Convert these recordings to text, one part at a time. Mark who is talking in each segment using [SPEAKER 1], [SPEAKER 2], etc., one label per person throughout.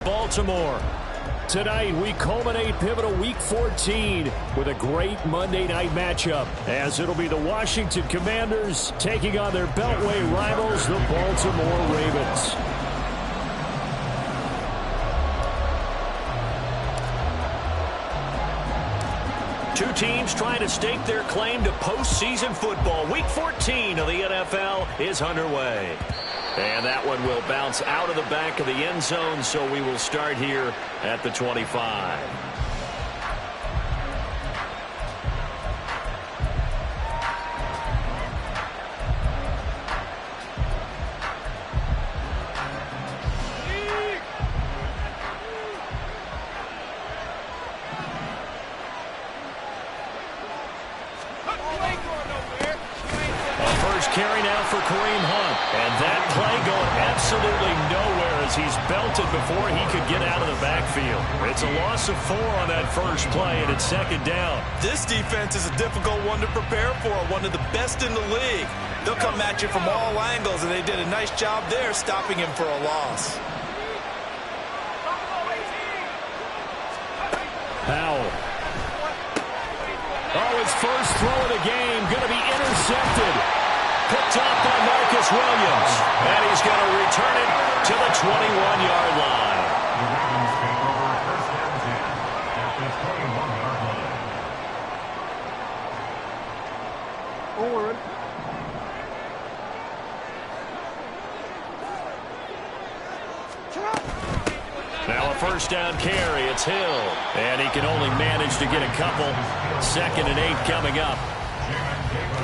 [SPEAKER 1] Baltimore. Tonight, we culminate pivotal Week 14 with a great Monday night matchup, as it'll be the Washington Commanders taking on their Beltway rivals, the Baltimore Ravens. Two teams trying to stake their claim to postseason football. Week 14 of the NFL is underway. And that one will bounce out of the back of the end zone, so we will start here at the 25. Carry now for Kareem Hunt. And that play going absolutely nowhere as he's belted before he could get out of the backfield. It's a loss of 4 on that first play, and it's second down.
[SPEAKER 2] This defense is a difficult one to prepare for, one of the best in the league. They'll come at you from all angles, and they did a nice job there stopping him for a loss.
[SPEAKER 1] Powell. Oh, his first throw of the game going to be intercepted. Picked up by Marcus Williams. And he's going to return it to the 21-yard line. Now a first down carry. It's Hill. And he can only manage to get a couple. 2nd and 8 coming up.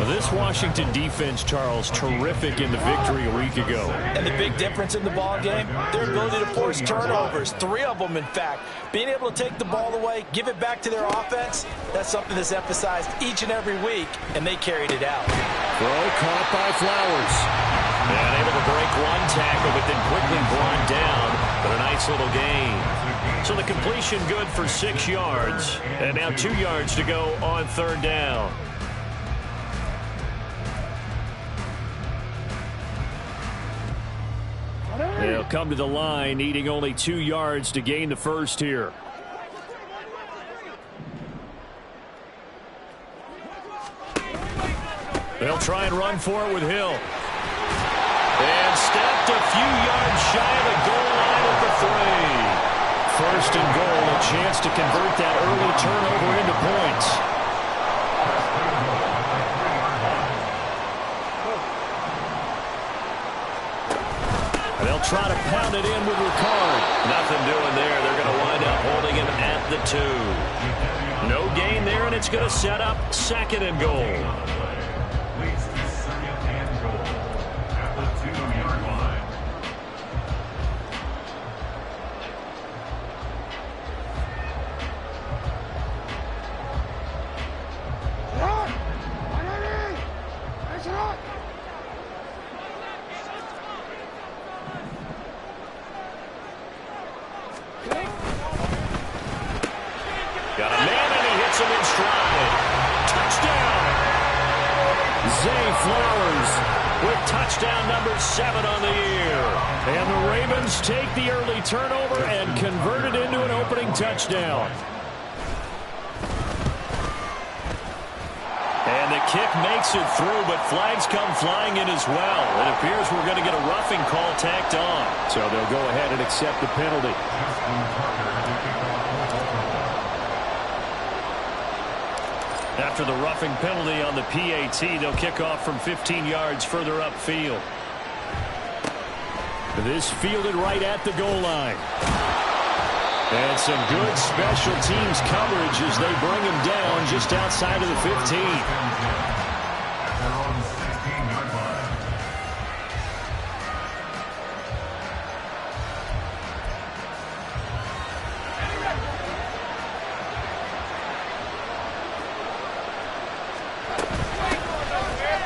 [SPEAKER 1] This Washington defense, Charles, terrific in the victory a week ago.
[SPEAKER 2] And the big difference in the ball game, their ability to force turnovers, 3 of them, in fact. Being able to take the ball away, give it back to their offense, that's something that's emphasized each and every week, and they carried it out.
[SPEAKER 1] Throw caught by Flowers. And able to break one tackle, but then quickly brought down. But a nice little gain. So the completion good for 6 yards. And now 2 yards to go on 3rd down. They'll come to the line, needing only 2 yards to gain the first here. They'll try and run for it with Hill. And stepped a few yards shy of the goal line at the 3. 1st and goal, a chance to convert that early turnover into points. They'll try to pound it in with Ricard. Nothing doing there. They're going to wind up holding him at the 2. No gain there, and it's going to set up 2nd and goal. Got a man, and he hits him in stride. Touchdown! Zay Flowers with touchdown number 7 on the year. And the Ravens take the early turnover and convert it into an opening touchdown. And the kick makes it through, but flags come flying in as well. It appears we're going to get a roughing call tacked on. So they'll go ahead and accept the penalty. After the roughing penalty on the PAT, they'll kick off from 15 yards further upfield. This fielded right at the goal line. And some good special teams coverage as they bring him down just outside of the 15.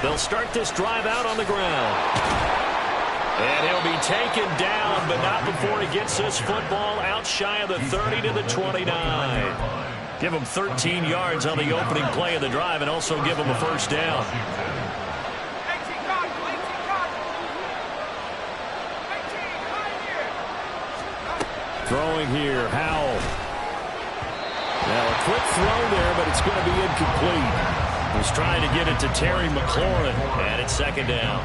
[SPEAKER 1] They'll start this drive out on the ground. And he'll be taken down, but not before he gets this football out shy of the 30 to the 29. Give him 13 yards on the opening play of the drive and also give him a first down. Throwing here, Howell. Now a quick throw there, but it's going to be incomplete. He's trying to get it to Terry McLaurin, and it's second down.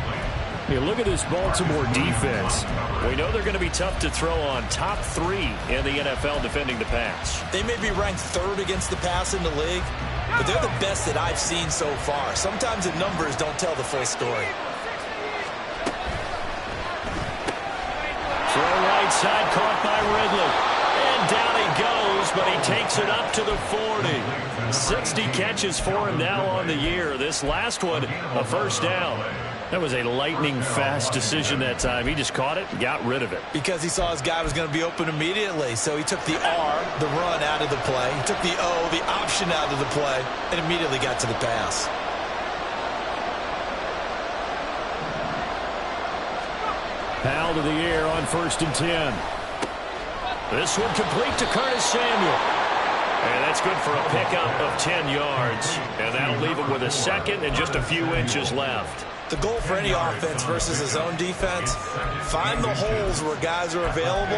[SPEAKER 1] Hey, look at this Baltimore defense. We know they're going to be tough to throw on. Top 3 in the NFL defending the pass.
[SPEAKER 2] They may be ranked 3rd against the pass in the league, but they're the best that I've seen so far. Sometimes the numbers don't tell the full story.
[SPEAKER 1] Throw right side, caught by Ridley. And down he goes, but he takes it up to the 40. 60 catches for him now on the year. This last one, a first down. That was a lightning-fast decision that time. He just caught it and got rid of it.
[SPEAKER 2] Because he saw his guy was going to be open immediately. So he took the R, the run, out of the play. He took the O, the option, out of the play, and immediately got to the pass.
[SPEAKER 1] Powell to the air on 1st and 10. This one complete to Curtis Samuel. And that's good for a pickup of 10 yards. And that'll leave him with a second and just a few inches left.
[SPEAKER 2] The goal for any offense versus his own defense, find the holes where guys are available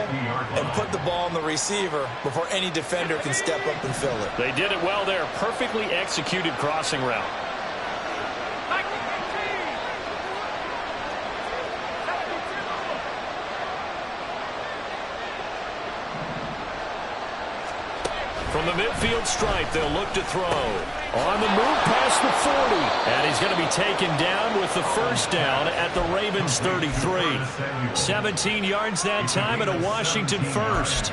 [SPEAKER 2] and put the ball on the receiver before any defender can step up and fill it.
[SPEAKER 1] They did it well there. Perfectly executed crossing route. From the midfield stripe, they'll look to throw. On the move past the 40. And he's going to be taken down with the first down at the Ravens 33. 17 yards that time and a Washington first.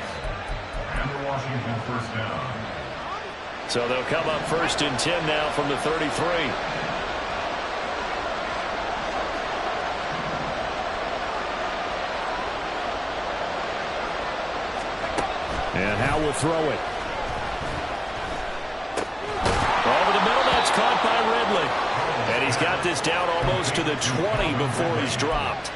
[SPEAKER 1] So they'll come up 1st and 10 now from the 33. And Howe will throw it. Caught by Ridley. And he's got this down almost to the 20 before he's dropped.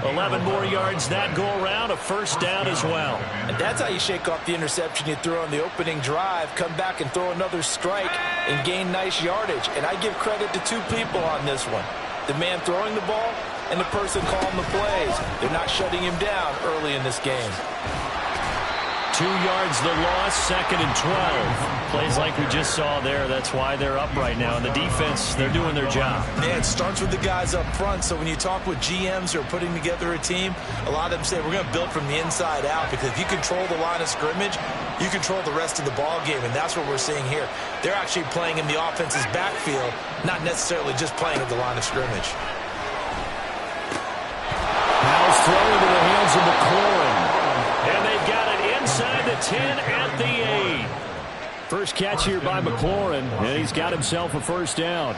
[SPEAKER 1] 11 more yards that go around, a first down as well.
[SPEAKER 2] And that's how you shake off the interception you threw on the opening drive, come back and throw another strike and gain nice yardage. And I give credit to 2 people on this one. The man throwing the ball and the person calling the plays. They're not shutting him down early in this game.
[SPEAKER 1] 2 yards the loss, 2nd and 12. Plays like we just saw there. That's why they're up right now. And the defense, they're doing their job.
[SPEAKER 2] Yeah, it starts with the guys up front. So when you talk with GMs who are putting together a team, a lot of them say we're going to build from the inside out, because if you control the line of scrimmage, you control the rest of the ball game, and that's what we're seeing here. They're actually playing in the offense's backfield, not necessarily just playing at the line of scrimmage.
[SPEAKER 1] Howell's thrown into the hands of McLaurin. And they've got it inside the 10 at the 8. First catch here by McLaurin, and he's got himself a first down.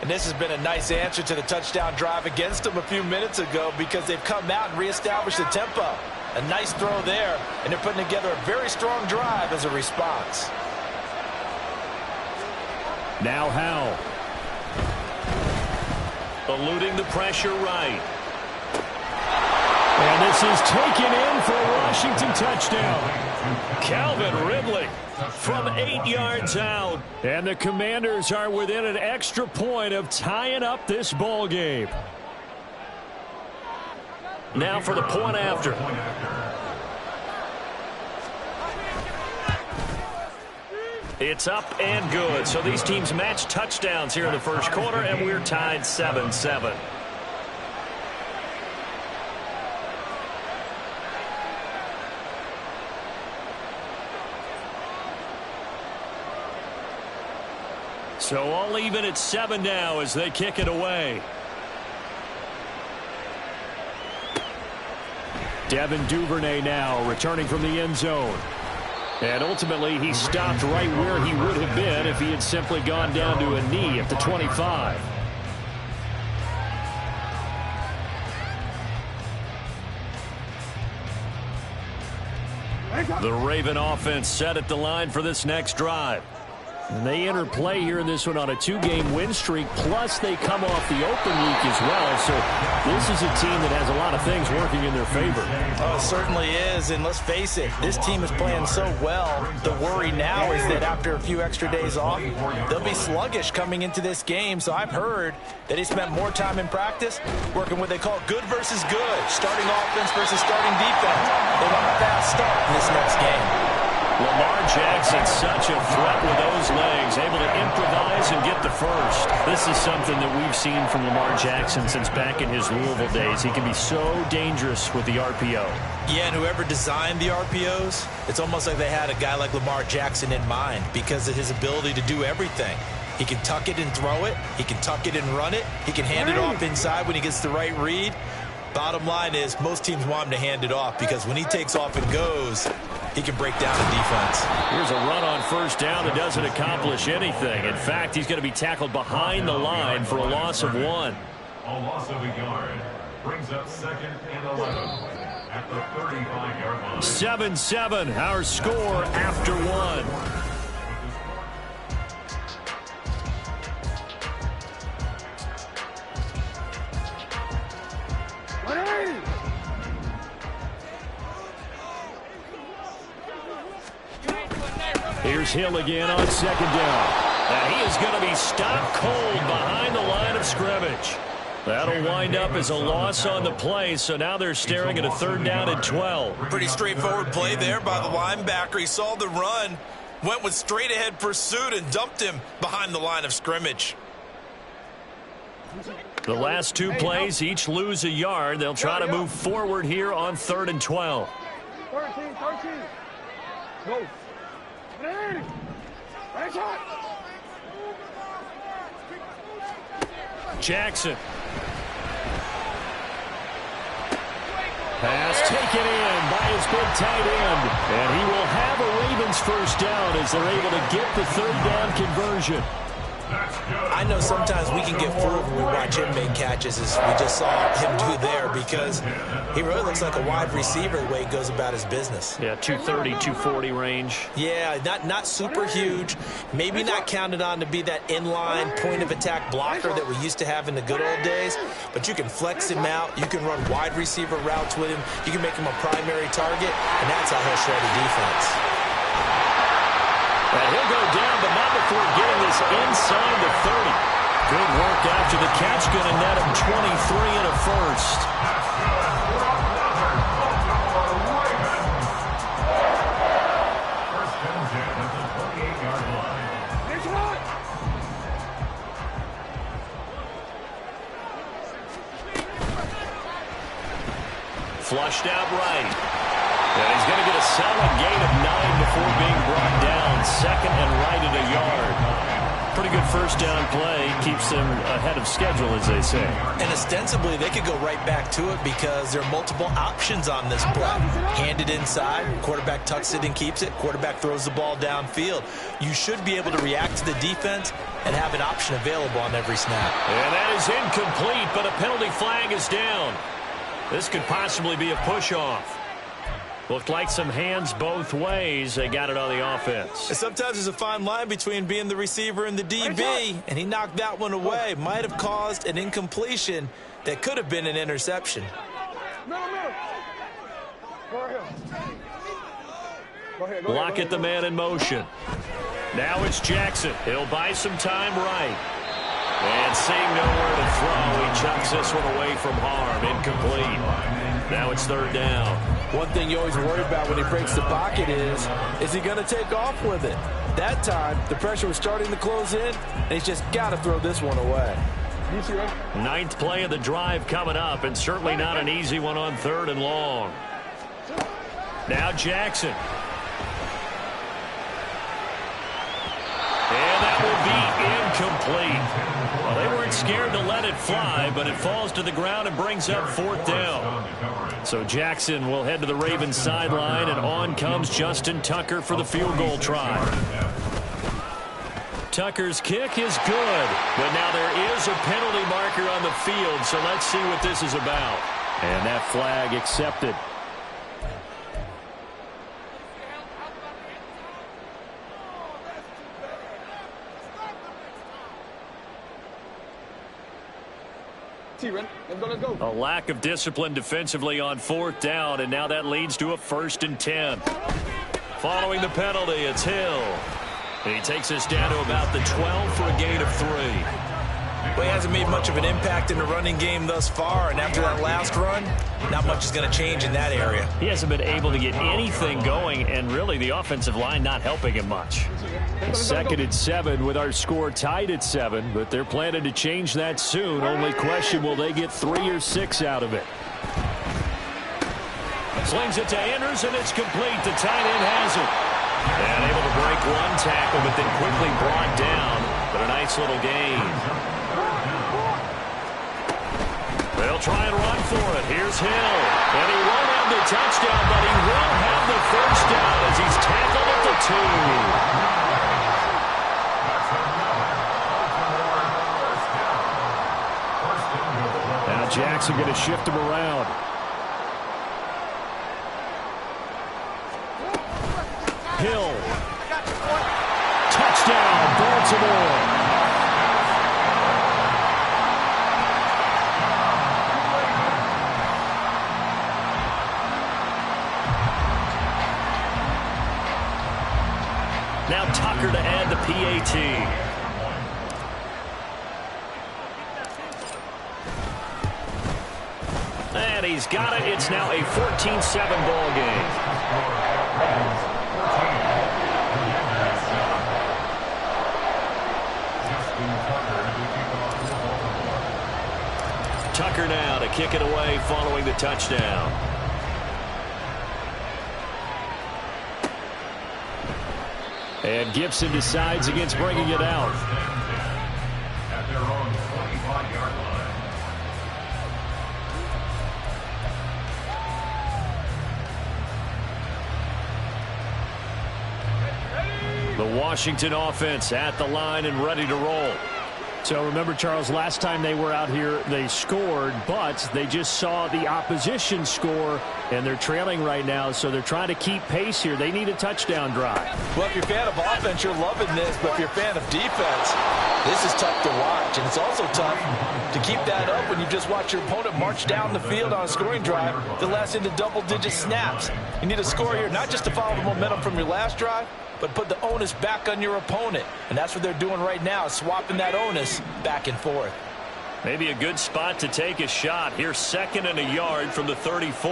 [SPEAKER 2] And this has been a nice answer to the touchdown drive against them a few minutes ago, because they've come out and reestablished the tempo. A nice throw there, and they're putting together a very strong drive as a response.
[SPEAKER 1] Now Howell. Eluding the pressure right. And this is taken in for a Washington touchdown. Calvin Ridley from 8 yards out. And the Commanders are within an extra point of tying up this ball game. Now for the point after. It's up and good. So these teams match touchdowns here in the first quarter, and we're tied 7-7. So all even at 7 now as they kick it away. Devin Duvernay now returning from the end zone. And ultimately he stopped right where he would have been if he had simply gone down to a knee at the 25. The Raven offense set at the line for this next drive. And they enter play here in this one on a 2-game win streak, plus they come off the open week as well. So this is a team that has a lot of things working in their favor.
[SPEAKER 2] Oh, it certainly is, and let's face it, this team is playing so well. The worry now is that after a few extra days off, they'll be sluggish coming into this game. So I've heard that he spent more time in practice working what they call good versus good, starting offense versus starting defense. They want a fast start in this next game.
[SPEAKER 1] Lamar Jackson, such a threat with those legs, able to improvise and get the first. This is something that we've seen from Lamar Jackson since back in his Louisville days. He can be so dangerous with the RPO.
[SPEAKER 2] Yeah, and whoever designed the RPOs, it's almost like they had a guy like Lamar Jackson in mind because of his ability to do everything. He can tuck it and throw it. He can tuck it and run it. He can hand it off inside when he gets the right read. Bottom line is most teams want him to hand it off because when he takes off and goes, he can break down the defense.
[SPEAKER 1] Here's a run on first down that doesn't accomplish anything. In fact, he's going to be tackled behind the line for a loss of 1.
[SPEAKER 3] A loss of a yard brings up 2nd and 11 at the 35-yard line.
[SPEAKER 1] 7-7, our score after 1. Here's Hill again on 2nd down. And he is going to be stopped cold behind the line of scrimmage. That'll wind up as a loss on the play, so now they're staring at a 3rd down and 12.
[SPEAKER 2] Pretty straightforward play there by the linebacker. He saw the run, went with straight-ahead pursuit, and dumped him behind the line of scrimmage.
[SPEAKER 1] The last 2 plays each lose a yard. They'll try to move forward here on 3rd and 12.
[SPEAKER 4] 13. Go.
[SPEAKER 1] Jackson. Pass taken in by his big tight end. And he will have a Ravens first down as they're able to get the 3rd down conversion.
[SPEAKER 2] I know sometimes we can get fooled when we watch him make catches, as we just saw him do there, because he really looks like a wide receiver the way he goes about his business.
[SPEAKER 1] Yeah, 230, 240 range.
[SPEAKER 2] Yeah, not super huge. Maybe not counted on to be that inline point-of-attack blocker that we used to have in the good old days, but you can flex him out. You can run wide receiver routes with him. You can make him a primary target, and that's how he'll shred a defense.
[SPEAKER 1] And he'll go down, but not before getting this inside the 30. Good work after the catch. Going to net him 23 and a first. Flushed out right. And he's going to get a solid gain of 9 before being brought down. 2nd and right at a yard. Pretty good first down play. Keeps them ahead of schedule, as they say.
[SPEAKER 2] And ostensibly, they could go right back to it because there are multiple options on this play. Hand it inside. Quarterback tucks it and keeps it. Quarterback throws the ball downfield. You should be able to react to the defense and have an option available on every snap.
[SPEAKER 1] And that is incomplete, but a penalty flag is down. This could possibly be a push-off. Looked like some hands both ways. They got it on the offense.
[SPEAKER 2] And sometimes there's a fine line between being the receiver and the DB, and he knocked that one away. Might have caused an incompletion that could have been an interception.
[SPEAKER 1] Lock at the man in motion. Now it's Jackson. He'll buy some time right. And seeing nowhere to throw, he chucks this one away from harm. Incomplete. Now it's 3rd down.
[SPEAKER 2] One thing you always worry about when he breaks the pocket is he going to take off with it? That time, the pressure was starting to close in, and he's just got to throw this one away.
[SPEAKER 1] 9th play of the drive coming up, and certainly not an easy one on 3rd and long. Now Jackson. And that will be incomplete. Well, they weren't scared to let it fly, but it falls to the ground and brings up 4th down. So Jackson will head to the Ravens sideline, and on comes Justin Tucker for the field goal try. Tucker's kick is good, but now there is a penalty marker on the field, so let's see what this is about. And that flag accepted.
[SPEAKER 4] T, Ren. Let's go.
[SPEAKER 1] A lack of discipline defensively on 4th down, and now that leads to a 1st and 10. Following the penalty, it's Hill. And he takes us down to about the 12 for a gain of 3.
[SPEAKER 2] Well, he hasn't made much of an impact in the running game thus far, and after that last run, not much is going to change in that area.
[SPEAKER 1] He hasn't been able to get anything going, and really the offensive line not helping him much. 2nd and 7 with our score tied at 7, but they're planning to change that soon. Only question, will they get 3 or 6 out of it? Slings it to Andrews, and it's complete. The tight end has it. And able to break one tackle, but then quickly brought down. But a nice little gain. They'll try and run for it. Here's Hill. And he won't have the touchdown, but he will have the 1st down as he's tackled at the 2. Now Jackson going to shift him around. Hill. Touchdown, Baltimore. Now Tucker to add the PAT. And he's got it. It's now a 14-7 ball game. Tucker now to kick it away following the touchdown. And Gibson decides against bringing it out.
[SPEAKER 3] At their own 25-yard line.
[SPEAKER 1] The Washington offense at the line and ready to roll.
[SPEAKER 5] So remember, Charles, last time they were out here, they scored, but they just saw the opposition score, and they're trailing right now, so they're trying to keep pace here. They need a touchdown drive.
[SPEAKER 2] Well, if you're a fan of offense, you're loving this, but if you're a fan of defense, this is tough to watch, and it's also tough to keep that up when you just watch your opponent march down the field on a scoring drive that lasts into double-digit snaps. You need a score here, not just to follow the momentum from your last drive, but put the onus back on your opponent. And that's what they're doing right now, swapping that onus back and forth.
[SPEAKER 1] Maybe a good spot to take a shot. Here's 2nd and a yard from the 34.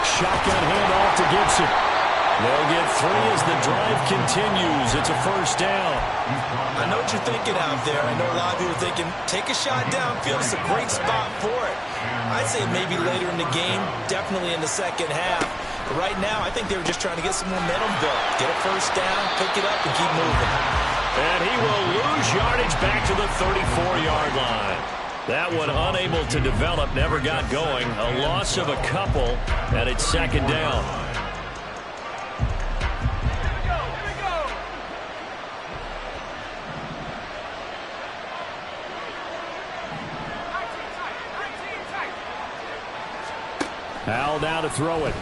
[SPEAKER 5] Shotgun handoff to Gibson.
[SPEAKER 1] They'll get 3 as the drive continues. It's a 1st down.
[SPEAKER 2] I know what you're thinking out there. I know a lot of people are thinking, take a shot downfield. It's a great spot for it. I'd say maybe later in the game, definitely in the second half. But right now, I think they were just trying to get some momentum built. Get a 1st down, pick it up, and keep moving.
[SPEAKER 1] And he will lose yardage back to the 34-yard line. That one unable to develop, never got going. A loss of a couple, and it's 2nd down.
[SPEAKER 5] Howell now to throw it.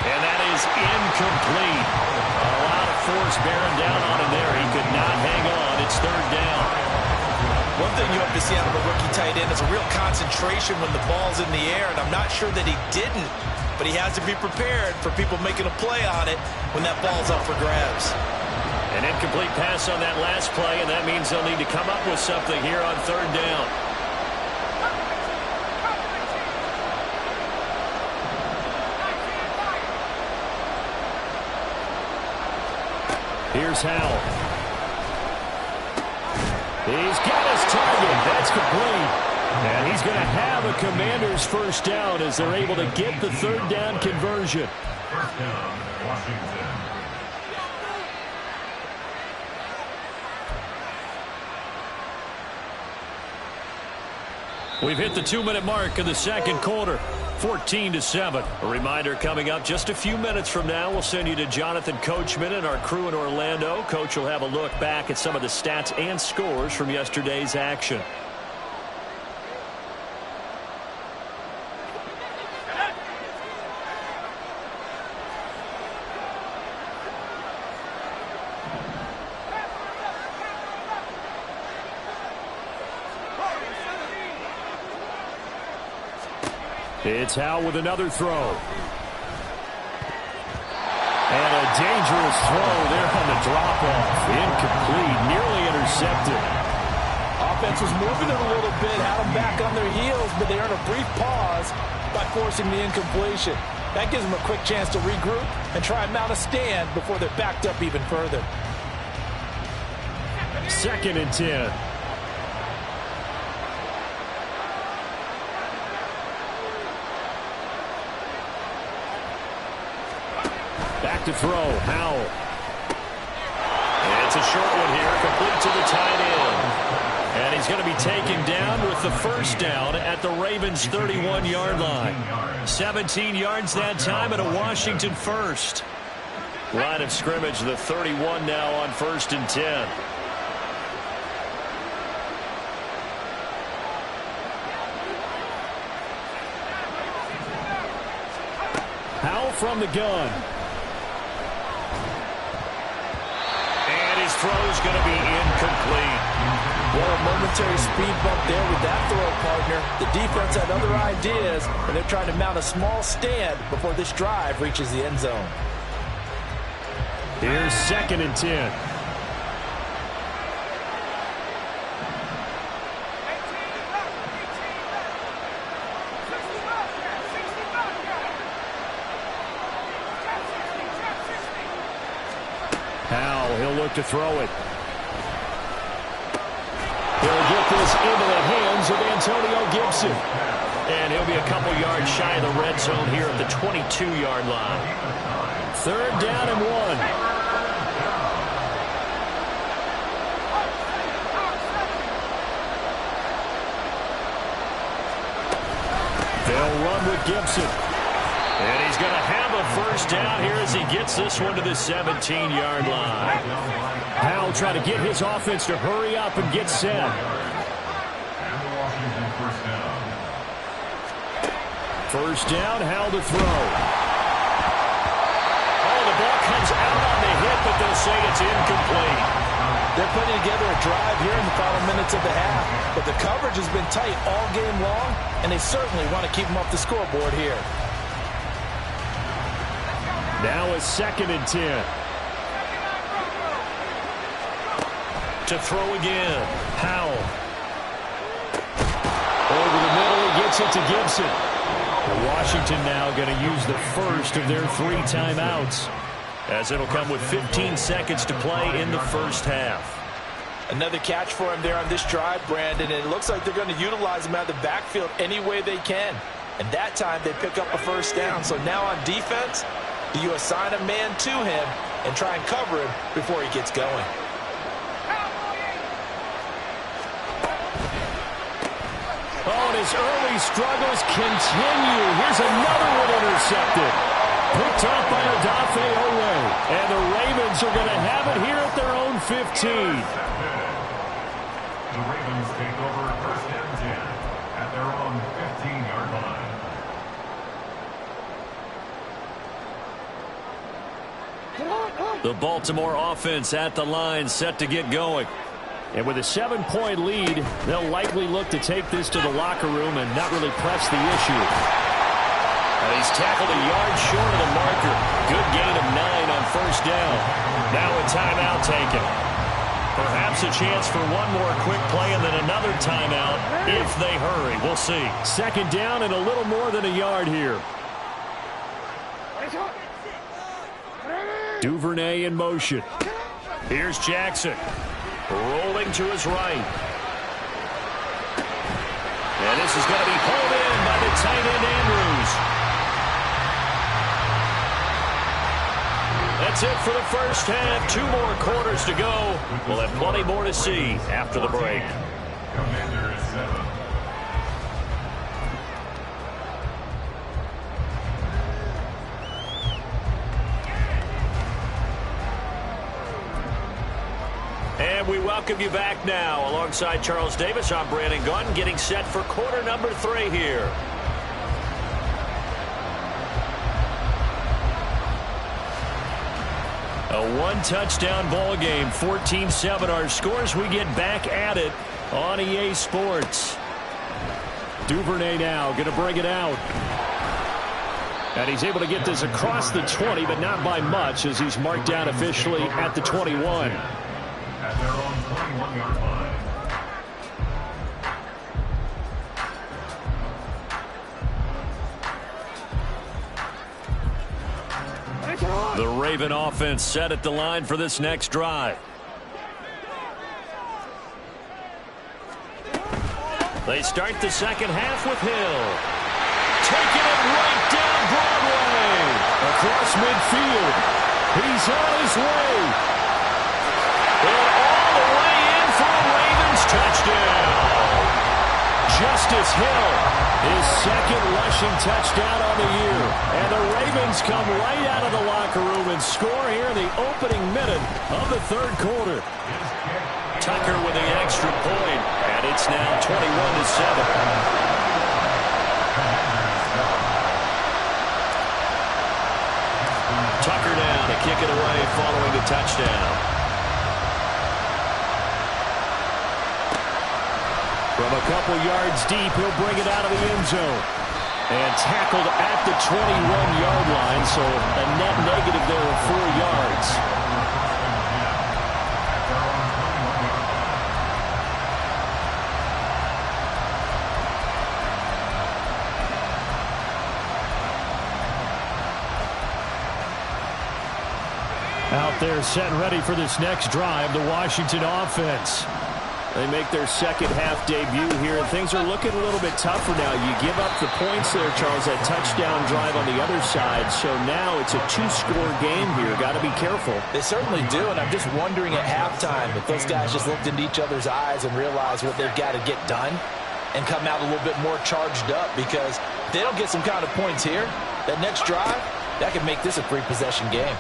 [SPEAKER 1] And that is incomplete. A lot of force bearing down on him there. He could not hang on. It's 3rd down.
[SPEAKER 2] One thing you have to see out of a rookie tight end is a real concentration when the ball's in the air, and I'm not sure that he didn't, but he has to be prepared for people making a play on it when that ball's up for grabs.
[SPEAKER 1] An incomplete pass on that last play, and that means they'll need to come up with something here on 3rd down. Here's Howell. He's got his target. That's complete. And he's going to have a Commander's 1st down as they're able to get the 3rd down conversion.
[SPEAKER 3] 1st down, Washington.
[SPEAKER 1] We've hit the 2-minute mark of the 2nd quarter. 14-7. A reminder coming up just a few minutes from now. We'll send you to Jonathan Coachman and our crew in Orlando. Coach will have a look back at some of the stats and scores from yesterday's action.
[SPEAKER 5] It's Howell with another throw. And a dangerous throw there on the drop-off. Incomplete, nearly intercepted.
[SPEAKER 2] Offense was moving it a little bit, had them back on their heels, but they earned a brief pause by forcing the incompletion. That gives them a quick chance to regroup and try and mount a stand before they're backed up even further.
[SPEAKER 5] 2nd and 10. Back to throw, Howell.
[SPEAKER 1] It's a short one here, complete to the tight end. And he's going to be taken down with the first down at the Ravens' 31-yard line. 17 yards that time and a Washington first. Line of scrimmage, the 31 now on 1st and 10.
[SPEAKER 5] Howell from the gun.
[SPEAKER 1] And his throw is going to be incomplete.
[SPEAKER 2] Well, a momentary speed bump there with that throw, partner. The defense had other ideas, and they're trying to mount a small stand before this drive reaches the end zone.
[SPEAKER 5] Here's 2nd and 10. Howell, he'll look to throw it. He'll get this into the hands of Antonio Gibson.
[SPEAKER 1] And he'll be a couple yards shy of the red zone here at the 22-yard line.
[SPEAKER 5] 3rd down and 1. They'll run with Gibson.
[SPEAKER 1] And he's going to have a first down here as he gets this one to the 17-yard line.
[SPEAKER 5] Howell trying to get his offense to hurry up and get set.
[SPEAKER 3] And the Washington first down.
[SPEAKER 5] First down, Howell to throw.
[SPEAKER 1] Oh, the ball comes out on the hit, but they'll say it's incomplete.
[SPEAKER 2] They're putting together a drive here in the final minutes of the half, but the coverage has been tight all game long, and they certainly want to keep them off the scoreboard here.
[SPEAKER 5] Now a 2nd and 10.
[SPEAKER 1] To throw again, Howell.
[SPEAKER 5] Over the middle, he gets it to Gibson. Washington now going to use the first of their 3 timeouts,
[SPEAKER 1] as it'll come with 15 seconds to play in the first half.
[SPEAKER 2] Another catch for him there on this drive, Brandon, and it looks like they're going to utilize him out of the backfield any way they can. And that time they pick up a first down. So now on defense, do you assign a man to him and try and cover him before he gets going?
[SPEAKER 5] Oh, and his early struggles continue. Here's another one intercepted. Picked off by Odafe Oweh. And the Ravens are going to have it here at their own 15.
[SPEAKER 3] The Ravens take over 1st and 10 at their own 15-yard line.
[SPEAKER 1] The Baltimore offense at the line, set to get going.
[SPEAKER 5] And with a 7-point lead, they'll likely look to take this to the locker room and not really press the issue.
[SPEAKER 1] And he's tackled a yard short of the marker. Good gain of 9 on first down. Now a timeout taken. Perhaps a chance for one more quick play and then another timeout if they hurry. We'll see.
[SPEAKER 5] 2nd down and a little more than a yard here. Duvernay in motion.
[SPEAKER 1] Here's Jackson. Rolling to his right. And this is going to be pulled in by the tight end Andrews. That's it for the first half. 2 more quarters to go. We'll have plenty more to see after the break.
[SPEAKER 3] Commander is 7.
[SPEAKER 1] And we welcome you back now. Alongside Charles Davis, I'm Brandon Gunn, getting set for quarter number 3 here. A 1-touchdown ball game, 14-7 our scores. We get back at it on EA Sports.
[SPEAKER 5] Duvernay now going to bring it out. And he's able to get this across the 20, but not by much, as he's marked down officially at the 21.
[SPEAKER 3] At their own 21-yard line.
[SPEAKER 1] The Raven offense set at the line for this next drive. They start the second half with Hill. Taking it right down Broadway. Across midfield. He's on his way. And all the way in for a Ravens touchdown. Justice Hill, his second rushing touchdown on the year. And the Ravens come right out of the locker room and score here in the opening minute of the third quarter. Tucker with the extra point, and it's now 21-7. Tucker down to kick it away following the touchdown. From a couple yards deep, he'll bring it out of the end zone. And tackled at the 21-yard line, so a net negative there of 4 yards. Out there set and ready for this next drive, the Washington offense. They make their second half debut here, and things are looking a little bit tougher now. You give up the points there, Charles, that touchdown drive on the other side. So now it's a 2-score game here. Got to be careful.
[SPEAKER 2] They certainly do, and I'm just wondering at halftime if those guys just looked into each other's eyes and realized what they've got to get done and come out a little bit more charged up, because if they don't get some kind of points here, that next drive, that could make this a 3-possession game.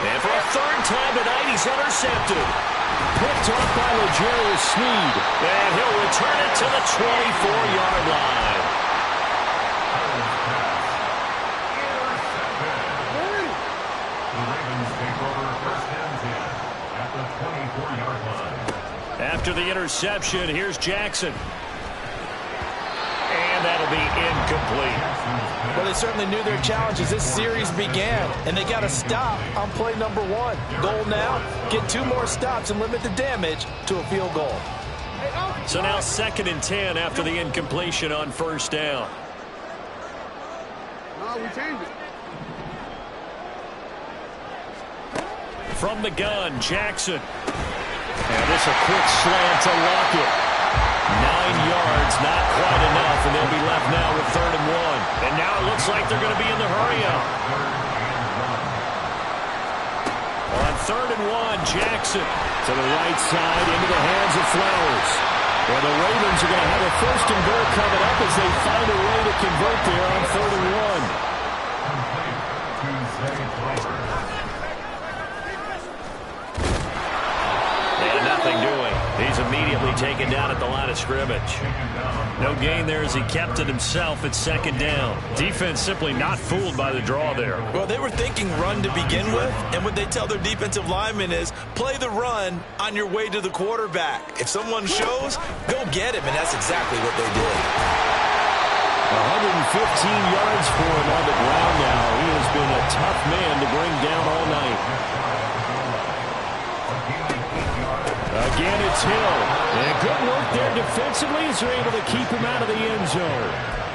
[SPEAKER 1] And for a third time tonight, he's intercepted. Picked off by L'Jarius Sneed. And he'll return it to the 24-yard line.
[SPEAKER 3] The Ravens take over first and 10 at the 24-yard line.
[SPEAKER 1] After the interception, here's Jackson. And that'll be incomplete.
[SPEAKER 2] Well, they certainly knew their challenges. This series began, and they got to stop on play number 1. Goal now, get 2 more stops and limit the damage to a field goal.
[SPEAKER 1] So now 2nd and 10 after the incompletion on first down.
[SPEAKER 4] No, we changed it.
[SPEAKER 1] From the gun, Jackson. And this a quick slant to Lockett. 9 yards, not quite enough, and they'll be left now with 3rd and 1. And now it looks like they're going to be in the hurry-up. On 3rd and 1, Jackson to the right side into the hands of Flowers. Well, the Ravens are going to have a 1st and goal coming up as they find a way to convert there on 3rd and 1. And nothing doing. He's immediately taken down at the line of scrimmage. No gain there as he kept it himself at 2nd down. Defense simply not fooled by the draw there.
[SPEAKER 2] Well, they were thinking run to begin with, and what they tell their defensive linemen is play the run on your way to the quarterback. If someone shows, go get him, and that's exactly what they did.
[SPEAKER 5] 115 yards for him on the ground now. He has been a tough man to bring down all night. Again, it's Hill. And good work there defensively as they're able to keep him out of the end zone.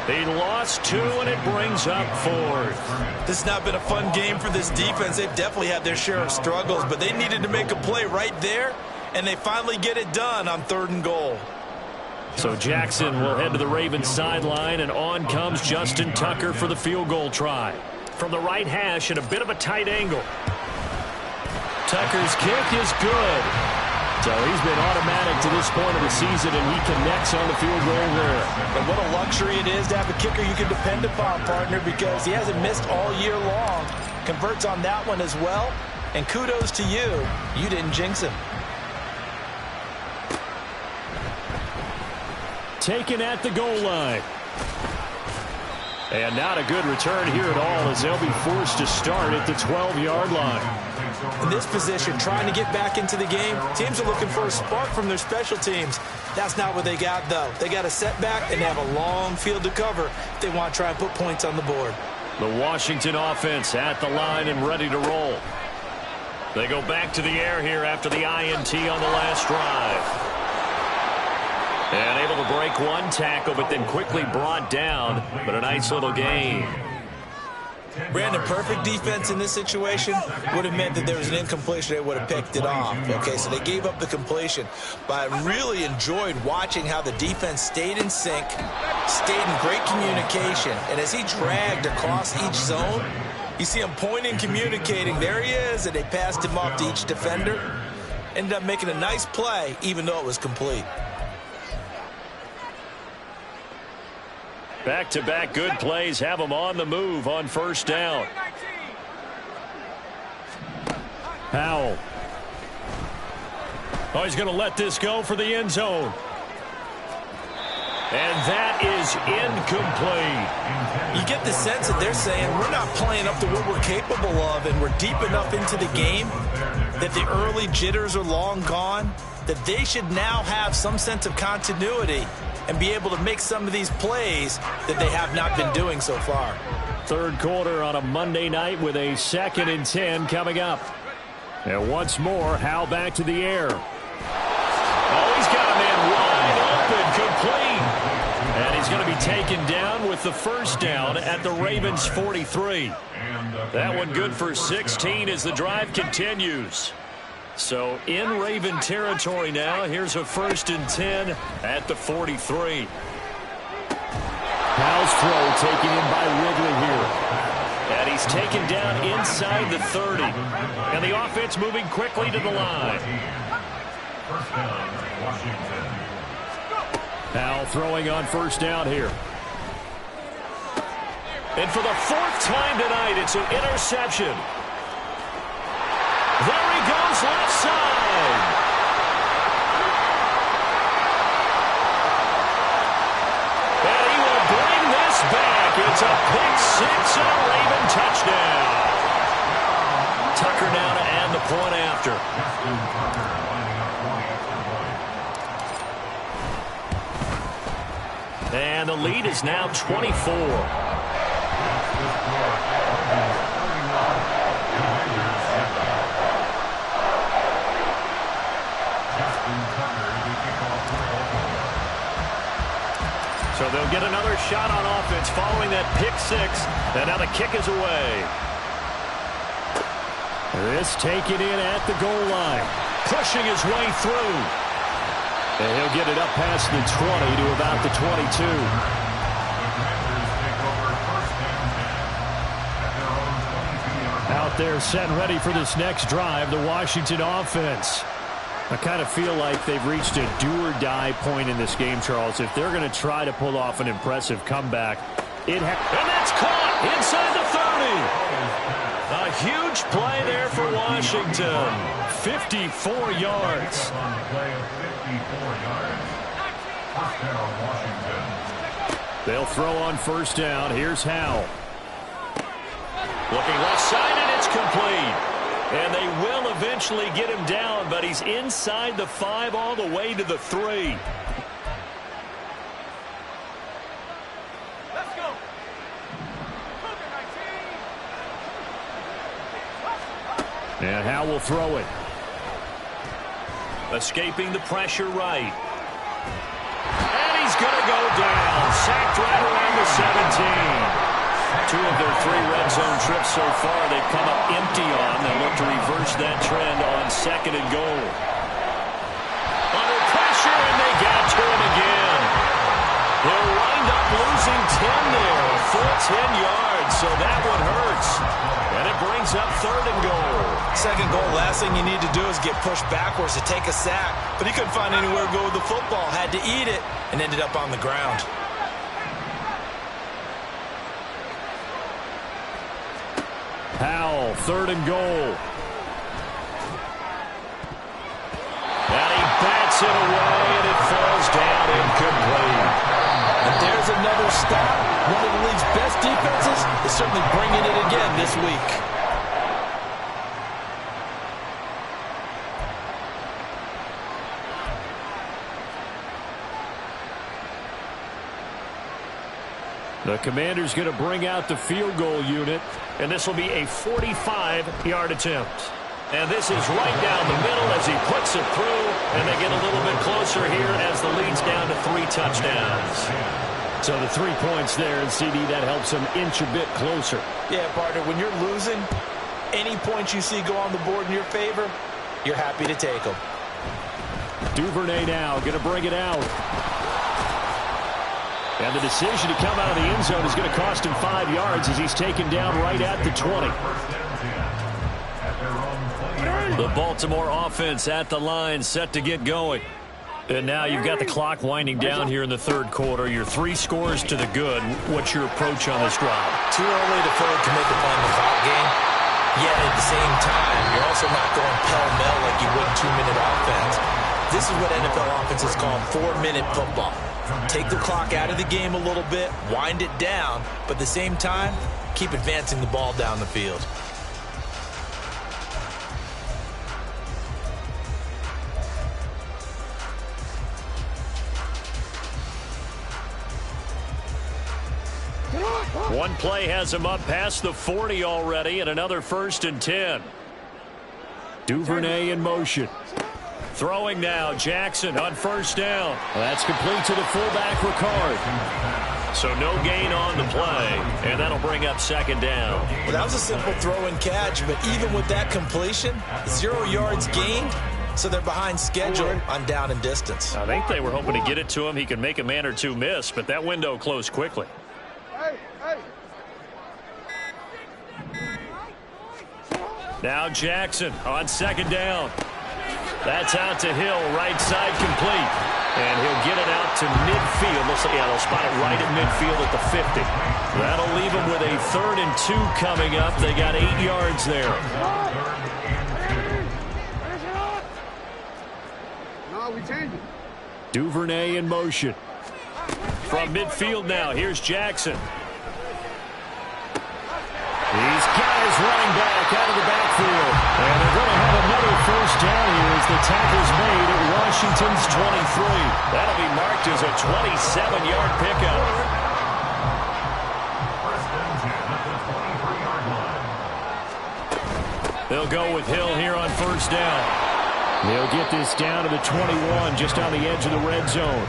[SPEAKER 1] They lost 2, and it brings up 4th.
[SPEAKER 2] This has not been a fun game for this defense. They've definitely had their share of struggles, but they needed to make a play right there, and they finally get it done on 3rd and goal.
[SPEAKER 1] So Jackson will head to the Ravens sideline, and on comes Justin Tucker for the field goal try. From the right hash at a bit of a tight angle. Tucker's kick is good. So he's been automatic to this point of the season, and he connects on the field goal there.
[SPEAKER 2] And what a luxury it is to have a kicker you can depend upon, partner, because he hasn't missed all year long. Converts on that one as well, and kudos to you. You didn't jinx him.
[SPEAKER 5] Taken at the goal line. And not a good return here at all as they'll be forced to start at the 12-yard line.
[SPEAKER 2] In this position, trying to get back into the game, teams are looking for a spark from their special teams. That's not what they got, though. They got a setback, and they have a long field to cover if they want to try and put points on the board.
[SPEAKER 5] The Washington offense at the line and ready to roll. They go back to the air here after the INT on the last drive. And able to break one tackle, but then quickly brought down. But a nice little gain.
[SPEAKER 2] Brandon, perfect defense in this situation would have meant that there was an incompletion. They would have picked it off. Okay, so they gave up the completion. But I really enjoyed watching how the defense stayed in sync, stayed in great communication. And as he dragged across each zone, you see him pointing, communicating. There he is, and they passed him off to each defender. Ended up making a nice play, even though it was complete.
[SPEAKER 5] Back-to-back good plays have them on the move on first down. Howell. Oh, he's going to let this go for the end zone. And that is incomplete.
[SPEAKER 2] You get the sense that they're saying we're not playing up to what we're capable of, and we're deep enough into the game that the early jitters are long gone, that they should now have some sense of continuity and be able to make some of these plays that they have not been doing so far.
[SPEAKER 5] Third quarter on a Monday night with a 2nd and 10 coming up. And once more, Howell back to the air. Oh, he's got a man wide open, complete. And he's going to be taken down with the first down at the Ravens 43. That one good for 16 as the drive continues. So in Raven territory now. Here's a 1st and 10 at the 43. Howell's throw taken in by Ridley here. And he's taken down inside the 30. And the offense moving quickly to the line.
[SPEAKER 3] First down, Washington.
[SPEAKER 5] Howell throwing on first down here. And for the 4th time tonight, it's an interception. There he goes left side. And he will bring this back. It's a pick-6 and a Raven touchdown. Tucker now to add the point after. And the lead is now 24. So they'll get another shot on offense following that pick-6. And now the kick is away. This taken in at the goal line. Pushing his way through. And he'll get it up past the 20 to about the 22. Out there set and ready for this next drive, the Washington offense. I kind of feel like they've reached a do-or-die point in this game, Charles. If they're going to try to pull off an impressive comeback, and that's caught inside the 30. A huge play there for Washington. 54 yards. They'll throw on first down. Here's Howell. Looking left side, and it's complete. And they will eventually get him down, but he's inside the 5 all the way to the 3.
[SPEAKER 4] Let's go.
[SPEAKER 5] And Howell will throw it. Escaping the pressure right. And he's going to go down. Sacked right around the 17. 2 of their 3 red zone trips so far they've come up empty on. They'll look to reverse that trend on 2nd and goal. Under pressure, and they got to him again. They'll wind up losing 10 there. A full 10 yards, so that one hurts. And it brings up 3rd and goal.
[SPEAKER 2] 2nd goal, last thing you need to do is get pushed backwards to take a sack. But he couldn't find anywhere to go with the football. Had to eat it and ended up on the ground.
[SPEAKER 5] Howell, 3rd and goal. And he bats it away, and it falls down incomplete.
[SPEAKER 2] And there's another stop. One of the league's best defenses is certainly bringing it again this week.
[SPEAKER 5] The Commanders going to bring out the field goal unit,
[SPEAKER 1] and this will be a 45-yard attempt. And this is right down the middle as he puts it through, and they get a little bit closer here as the lead's down to 3 touchdowns.
[SPEAKER 5] So the 3 points there, and CD, that helps them inch a bit closer.
[SPEAKER 2] Yeah, partner, when you're losing, any points you see go on the board in your favor, you're happy to take them.
[SPEAKER 5] Duvernay now going to bring it out. And the decision to come out of the end zone is going to cost him 5 yards as he's taken down right at the 20.
[SPEAKER 1] The Baltimore offense at the line, set to get going. And now you've got the clock winding down here in the third quarter. You're 3 scores to the good. What's your approach on this drive?
[SPEAKER 2] Too early to feel to make a play in the clock game. Yet at the same time, you're also not going pell-mell like you would 2-minute offense. This is what NFL offenses call 4-minute football. Take the clock out of the game a little bit, wind it down, but at the same time, keep advancing the ball down the field.
[SPEAKER 1] One play has him up past the 40 already, and another 1st and 10.
[SPEAKER 5] Duvernay in motion.
[SPEAKER 1] Throwing now, Jackson on 1st down.
[SPEAKER 5] That's complete to the fullback, Ricard.
[SPEAKER 1] So no gain on the play, and that'll bring up 2nd down.
[SPEAKER 2] Well, that was a simple throw and catch, but even with that completion, 0 yards gained, so they're behind schedule on down and distance.
[SPEAKER 1] I think they were hoping to get it to him. He could make a man or two miss, but that window closed quickly. Now Jackson on 2nd down. That's out to Hill, right side complete. And he'll get it out to midfield. Looks like, yeah, they'll spot it right at midfield at the 50. That'll leave them with a 3rd and 2 coming up. They got 8 yards there.
[SPEAKER 4] No, we changed it.
[SPEAKER 5] Duvernay in motion.
[SPEAKER 1] From midfield now, here's Jackson.
[SPEAKER 5] These guys running back out of the backfield. And they're going to have another 1st down here as the tackle's made at Washington's 23.
[SPEAKER 1] That'll be marked as a 27-yard pickup. They'll go with Hill here on 1st down.
[SPEAKER 5] They'll get this down to the 21, just on the edge of the red zone.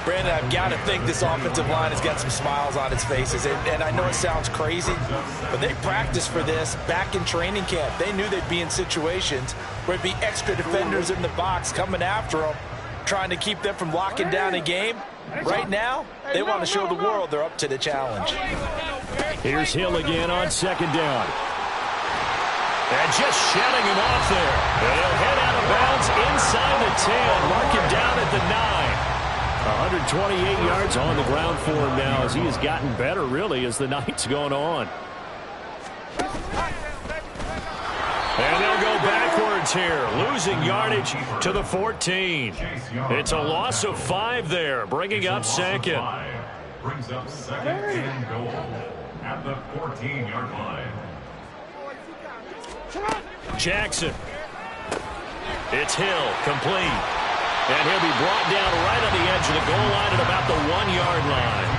[SPEAKER 2] Brandon, I've got to think this offensive line has got some smiles on its faces. And I know it sounds crazy, but they practiced for this back in training camp. They knew they'd be in situations where it'd be extra defenders in the box coming after them, trying to keep them from locking down a game. Right now, they want to show the world they're up to the challenge.
[SPEAKER 5] Here's Hill again on 2nd down.
[SPEAKER 1] And just shutting him off there. And he'll head out of bounds inside the 10. Mark him down at the 9.
[SPEAKER 5] 128 yards on the ground for him now as he has gotten better, really, as the night's going on.
[SPEAKER 1] And they'll go backwards here, losing yardage to the 14. It's a loss of 5 there, bringing up 2nd.
[SPEAKER 3] Brings up 2nd and goal at the 14-yard line.
[SPEAKER 1] Jackson. It's Hill, complete. And he'll be brought down right on the edge of the goal line at about the 1-yard line.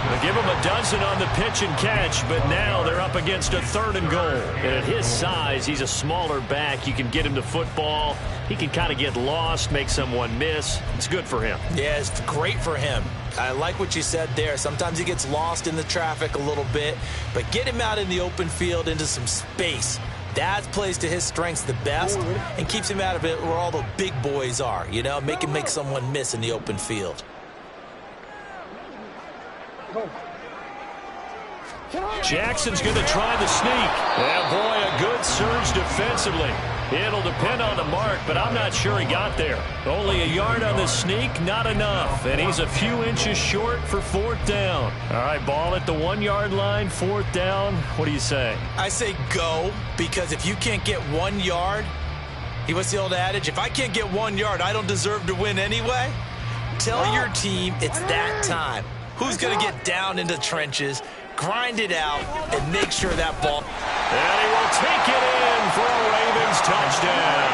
[SPEAKER 1] They'll give him a dozen on the pitch and catch, but now they're up against a 3rd and goal. And at his size, he's a smaller back. You can get him to football. He can kind of get lost, make someone miss. It's good for him.
[SPEAKER 2] Yeah, it's great for him. I like what you said there. Sometimes he gets lost in the traffic a little bit, but get him out in the open field into some space. That plays to his strengths the best and keeps him out of it where all the big boys are, you know, make him make someone miss in the open field.
[SPEAKER 1] Jackson's going to try the sneak. Yeah, boy, a good surge defensively. It'll depend on the mark, but I'm not sure he got there. Only a yard on the sneak, not enough. And he's a few inches short for 4th down. All right, ball at the 1-yard line, 4th down. What do you say?
[SPEAKER 2] I say go, because if you can't get 1 yard, what's the old adage? If I can't get 1 yard, I don't deserve to win anyway. Tell your team it's that time. Who's going to get down into the trenches, grind it out, and make sure that ball.
[SPEAKER 1] And he will take it in for a Ravens touchdown.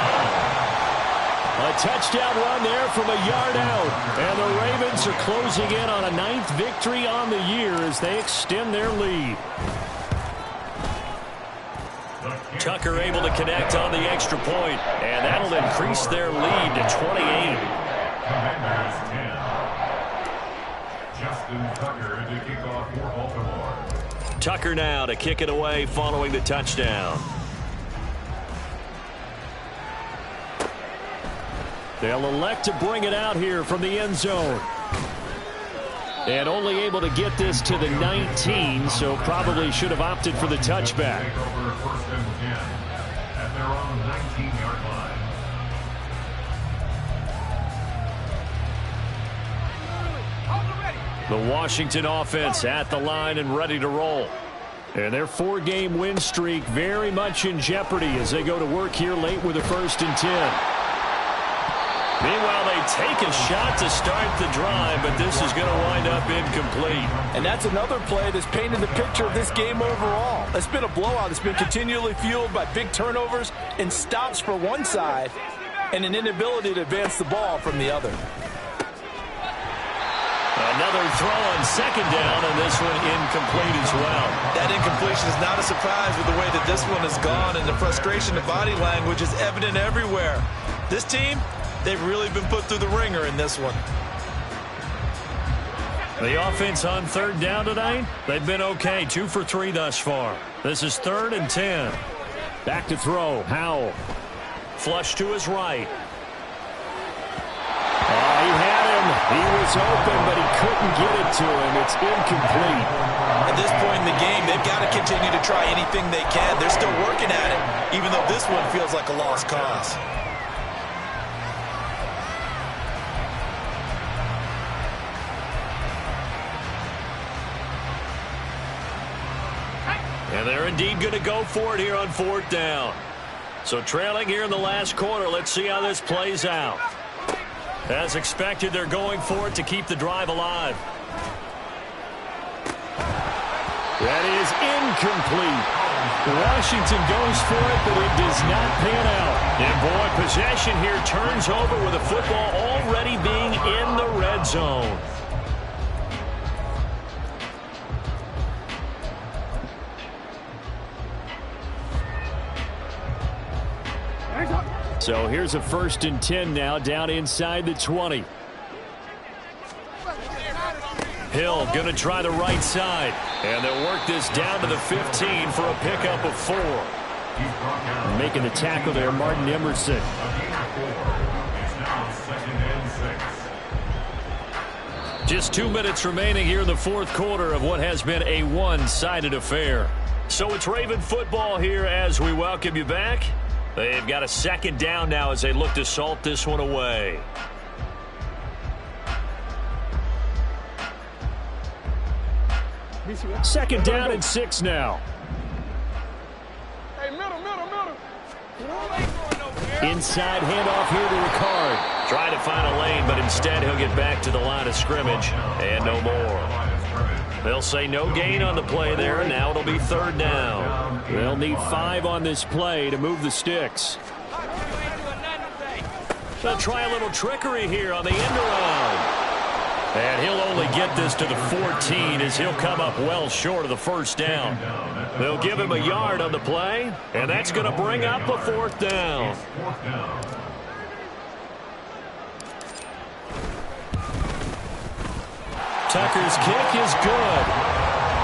[SPEAKER 5] A touchdown run there from a yard out. And the Ravens are closing in on a 9th victory on the year as they extend their lead.
[SPEAKER 1] Tucker able to connect on the extra point, and that'll increase their lead to 28.
[SPEAKER 3] Commanders 10. Justin Tucker to kick off for Baltimore.
[SPEAKER 1] Tucker now to kick it away following the touchdown.
[SPEAKER 5] They'll elect to bring it out here from the end zone. And only able to get this to the 19, so probably should have opted for the touchback.
[SPEAKER 3] Take over 1st and 10 at their own 19-yard line.
[SPEAKER 5] The Washington offense at the line and ready to roll. And their 4-game win streak very much in jeopardy as they go to work here late with a 1st and 10.
[SPEAKER 1] Meanwhile, they take a shot to start the drive, but this is going to wind up incomplete.
[SPEAKER 2] And that's another play that's painted the picture of this game overall. It's been a blowout. It's been continually fueled by big turnovers and stops for one side and an inability to advance the ball from the other.
[SPEAKER 1] Another throw on 2nd down, and this one incomplete as well.
[SPEAKER 2] That incompletion is not a surprise with the way that this one has gone, and the frustration of body language is evident everywhere. This team, they've really been put through the ringer in this one.
[SPEAKER 1] The offense on 3rd down tonight, they've been okay. 2 for 3 thus far. This is 3rd and 10.
[SPEAKER 5] Back to throw. Howell.
[SPEAKER 1] Flush to his right.
[SPEAKER 5] He had him. He was open, but he couldn't get it to him. It's incomplete.
[SPEAKER 2] At this point in the game, they've got to continue to try anything they can. They're still working at it, even though this one feels like a lost cause.
[SPEAKER 1] And they're indeed going to go for it here on 4th down. So trailing here in the last quarter, let's see how this plays out. As expected, they're going for it to keep the drive alive.
[SPEAKER 5] That is incomplete. Washington goes for it, but it does not pan out.
[SPEAKER 1] And boy, possession here turns over with the football already being in the red zone.
[SPEAKER 5] So here's a 1st and 10 now down inside the 20.
[SPEAKER 1] Hill going to try the right side. And they'll work this down to the 15 for a pickup of 4.
[SPEAKER 5] Making the tackle there, Martin Emerson.
[SPEAKER 3] It's now 2nd and 6.
[SPEAKER 1] Just 2 minutes remaining here in the 4th quarter of what has been a one-sided affair. So it's Raven football here as we welcome you back. They've got a 2nd down now as they look to salt this one away.
[SPEAKER 5] Second down and 6 now.
[SPEAKER 4] Hey, middle.
[SPEAKER 1] Inside handoff here to Ricard. Trying to find a lane, but instead he'll get back to the line of scrimmage and no more. They'll say no gain on the play there. Now it'll be 3rd down.
[SPEAKER 5] They'll need 5 on this play to move the sticks.
[SPEAKER 1] They'll try a little trickery here on the end around. And he'll only get this to the 14 as he'll come up well short of the 1st down. They'll give him a yard on the play, and that's going to bring up a 4th down.
[SPEAKER 5] Tucker's kick is good.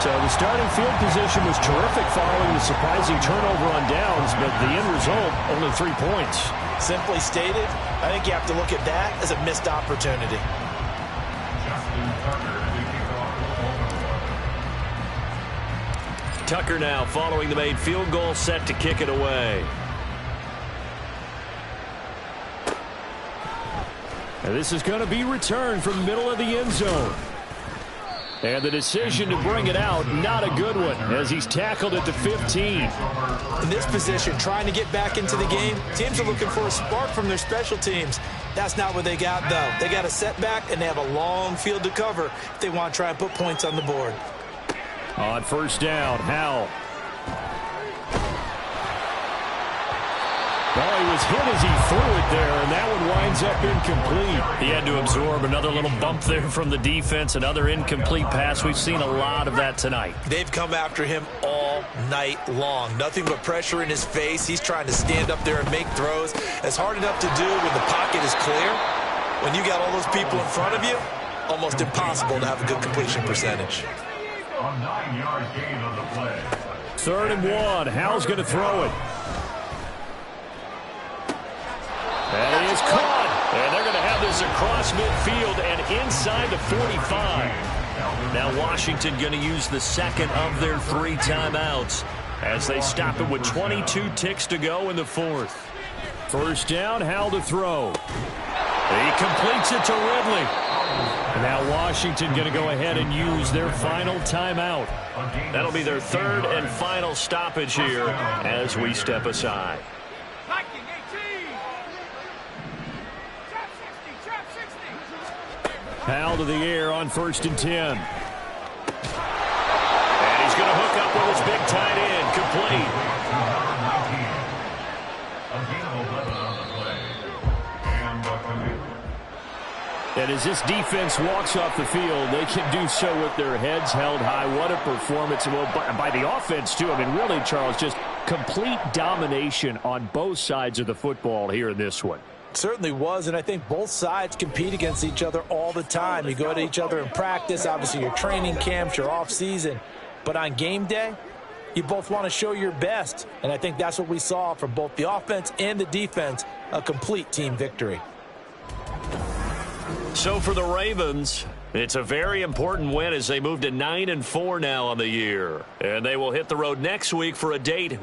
[SPEAKER 5] So the starting field position was terrific following the surprising turnover on downs, but the end result, only 3 points.
[SPEAKER 2] Simply stated, I think you have to look at that as a missed opportunity.
[SPEAKER 1] Tucker now following the made field goal, set to kick it away.
[SPEAKER 5] And this is going to be returned from the middle of the end zone. And the decision to bring it out, not a good one, as he's tackled at the 15.
[SPEAKER 2] In this position, trying to get back into the game, teams are looking for a spark from their special teams. That's not what they got, though. They got a setback, and they have a long field to cover if they want to try and put points on the board.
[SPEAKER 5] On 1st down, Howell. Well, he was hit as he threw it there, and that one winds up incomplete.
[SPEAKER 1] He had to absorb another little bump there from the defense, another incomplete pass. We've seen a lot of that tonight.
[SPEAKER 2] They've come after him all night long. Nothing but pressure in his face. He's trying to stand up there and make throws. It's hard enough to do when the pocket is clear. When you got all those people in front of you, almost impossible to have a good completion percentage.
[SPEAKER 3] A 9-yard gain on the play.
[SPEAKER 5] 3rd and 1. Howell's going to throw it. And he is caught.
[SPEAKER 1] And they're going to have this across midfield and inside the 45. Now Washington going to use the second of their 3 timeouts as they stop it with 22 ticks to go in the 4th.
[SPEAKER 5] 1st down, Howell to throw.
[SPEAKER 1] He completes it to Ridley.
[SPEAKER 5] And now Washington going to go ahead and use their final timeout.
[SPEAKER 1] That'll be their 3rd and final stoppage here as we step aside.
[SPEAKER 5] Howell to the air on 1st and 10.
[SPEAKER 1] And he's going to hook up with his big tight end, complete.
[SPEAKER 3] A gain of 11 on the play. And Buccaneers.
[SPEAKER 5] And as this defense walks off the field, they can do so with their heads held high. What a performance. Well, by the offense, too. I mean, really, Charles, just complete domination on both sides of the football here in this one.
[SPEAKER 2] Certainly was, and I think both sides compete against each other all the time. You go to each other in practice, obviously your training camps, your off-season. But on game day, you both want to show your best. And I think that's what we saw from both the offense and the defense, a complete team victory.
[SPEAKER 1] So for the Ravens, it's a very important win as they move to 9-4 now on the year. And they will hit the road next week for a date with